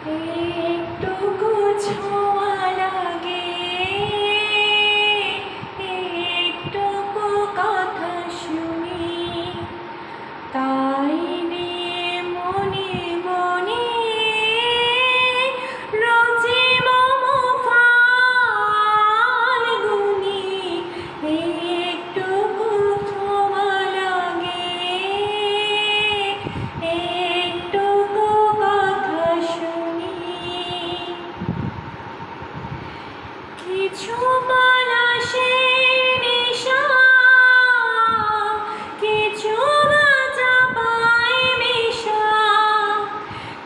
একটুকু ছোঁয়া লাগে, একটুকু কথা শুনি, তাই নিয়ে মনে মনে রোজই মম ফাল্গুনি। একটুকু ছোঁয়া লাগে, একটুকু কথা শুনি, কিছু পলাশের নেশা, কিছু বাজা পায় মেশা,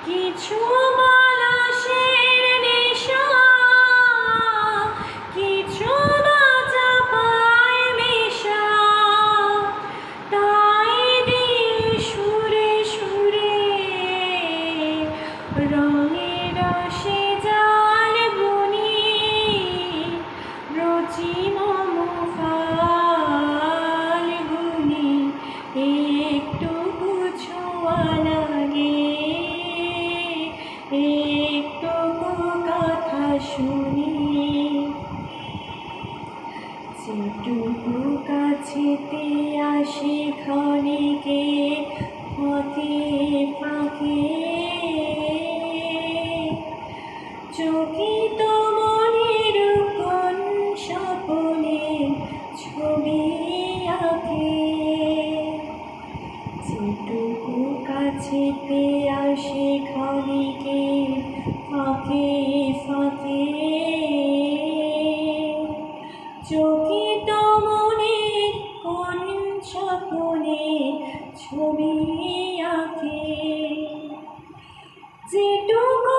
কিছু পলাশের নেশা, কিছু বাজা পায় মেশা, তাই দিয়ে সুরে সুরে রঙের রসে জাল বুনি, রোজি মম ফাল্গুনি। একটুকু ছোঁয়া লাগে, একটুকু কথা শুনি, যেটুকু কাছেতে আসে ক্ষণিকে ফাঁকে ফাঁকে, চকিত মনের কোন স্বপনে ছবি আঁকে, যেটুকু কাছেতে আসে ক্ষণিকে ফাঁকে ফাঁকে, চকিত মনের কোন স্বপনে ছবি আঁকে, যেটুকু